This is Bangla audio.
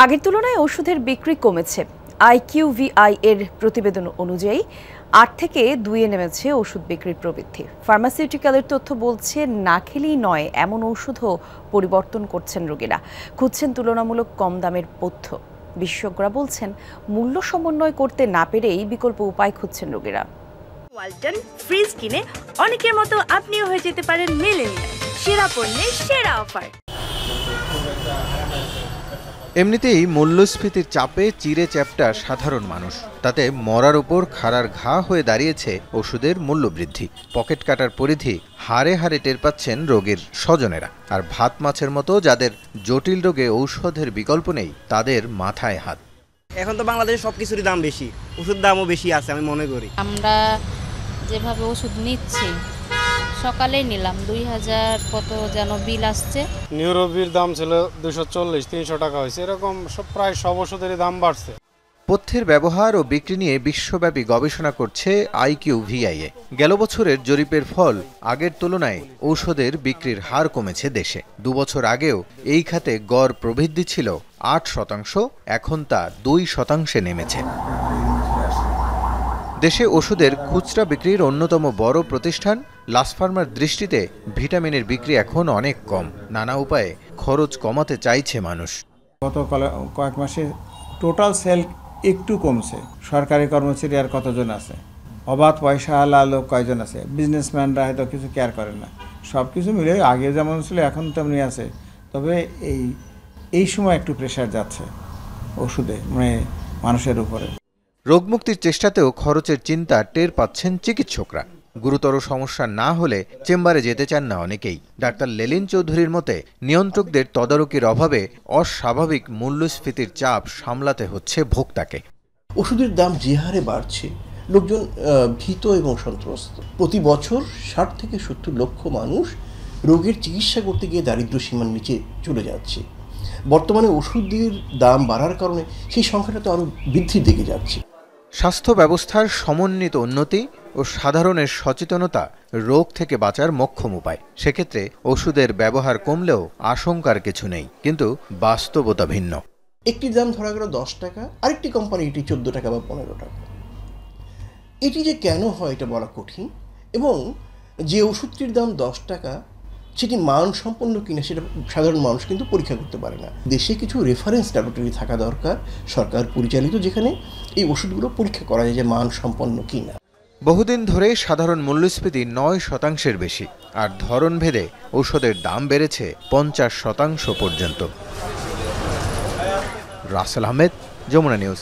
আগের তুলনায় ওষুধের বিক্রি কমেছে। IQVI এর প্রতিবেদন অনুযায়ী ৮ থেকে ২-এ নেমেছে ওষুধ বিক্রির প্রবৃদ্ধি। ফার্মাসিউটিক্যালের তথ্য বলছে না খেলেই নয় এমন ওষুধও পরিবর্তন করছেন রোগীরা, খুঁজছেন তুলনামূলক কম দামের পথ্য। বিশেষজ্ঞরা বলছেন মূল্য সমন্বয় করতে না পেরেই বিকল্প উপায় খুঁজছেন রোগীরা। ওয়ালটন ফ্রিজ কিনে অনেকের মতো আপনিও হয়ে যেতে পারেন মিলেনিয়াল। সেরা পণ্যের সেরা অফার। এমনিতেই মূল্যস্ফীতির চাপে চিরে চ্যাপ্টা সাধারণ মানুষ, তাতে মরার উপর খাড়ার ঘা হয়ে দাঁড়িয়েছে ওষুধের মূল্যবৃদ্ধি। পকেট কাটার পরিধি হারে হারে টের পাচ্ছেন রোগীর স্বজনেরা। আর ভাত মাছের মতো যাদের জটিল রোগে ঔষধের বিকল্প নেই, তাদের মাথায় হাত। এখন তো বাংলাদেশে সবকিছুরই দাম বেশি, ওষুধ দামও বেশি আছে আমি মনে করি। আমরা যেভাবে ওষুধ নিচ্ছি, সকালেই নিলাম 2000 কত যেন বিল আসছে। নিউরোবির দাম ছিল 240-300 টাকা হয়েছে, এরকম প্রায় সব ওষুধেরই দাম বাড়ছে। পথ্যের ব্যবহার ও বিক্রি নিয়ে বিশ্বব্যাপী গবেষণা করছে IQVI। গেল বছরের জরিপের ফল, আগের তুলনায় ঔষধের বিক্রির হার কমেছে দেশে। 2 বছর আগেও এই খাতে গড় প্রবৃদ্ধি ছিল 8%, এখন তা 2% নেমেছে। দেশে ওষুধের খুচরা বিক্রির অন্যতম বড় প্রতিষ্ঠান লাসফার্মার দৃষ্টিতে ভিটামিনের বিক্রি এখন অনেক কম। নানা উপায়ে খরচ কমাতে চাইছে মানুষ। গত কয়েক মাসে টোটাল সেল একটু কমছে। সরকারি কর্মচারী আর কতজন আছে, অবাধ পয়সা আলা লোক কয়জন আছে, বিজনেসম্যানরা হয়তো কিছু কেয়ার করেন না। সব কিছু মিলে আগে যেমন ছিল এখন তেমনি আছে, তবে এই সময় একটু প্রেশার যাচ্ছে ওষুধে, মানে মানুষের উপরে। রোগমুক্তির চেষ্টাতেও খরচের চিন্তা টের পাচ্ছেন চিকিৎসকরা। গুরুতর সমস্যা না হলে চেম্বারে যেতে চান না অনেকেই। ডাক্তার লেলিন চৌধুরীর মতে, নিয়ন্ত্রকদের তদারকির অভাবে অস্বাভাবিক মূল্যস্ফীতির চাপ সামলাতে হচ্ছে ভোক্তাকে। ওষুধের দাম যে হারে বাড়ছে, লোকজন ভীত এবং সন্ত্রস্ত। প্রতি বছর 60 থেকে 70 লক্ষ মানুষ রোগের চিকিৎসা করতে গিয়ে দারিদ্র্য সীমার নিচে চলে যাচ্ছে। বর্তমানে ওষুধের দাম বাড়ার কারণে সেই সংখ্যাটা তো আরও বৃদ্ধির দিকে যাচ্ছে। স্বাস্থ্য ব্যবস্থার সমন্বিত উন্নতি ও সাধারণের সচেতনতা রোগ থেকে বাঁচার মোক্ষম উপায়। সেক্ষেত্রে ওষুধের ব্যবহার কমলেও আশঙ্কার কিছু নেই, কিন্তু বাস্তবতা ভিন্ন। একটি দাম ধরা গেল 10 টাকা, আরেকটি কোম্পানি এটি 14 টাকা বা 15 টাকা। এটি যে কেন হয় এটা বলা কঠিন, এবং যে ওষুধটির দাম 10 টাকা সেটি মানসম্পন্ন কিনা সেটা সাধারণ মানুষ কিন্তু পরীক্ষা করতে পারে না। দেশে কিছু রেফারেন্স ল্যাবরেটরি থাকা দরকার সরকার পরিচালিত, যেখানে এই ওষুধগুলো পরীক্ষা করা যায় যে মানসম্পন্ন কিনা। বহুদিন ধরে সাধারণ মূল্যস্ফীতি 9% বেশি, আর ধরনভেদে ঔষধের দাম বেড়েছে 50% পর্যন্ত। রাসেল আহমেদ, যমুনা নিউজ।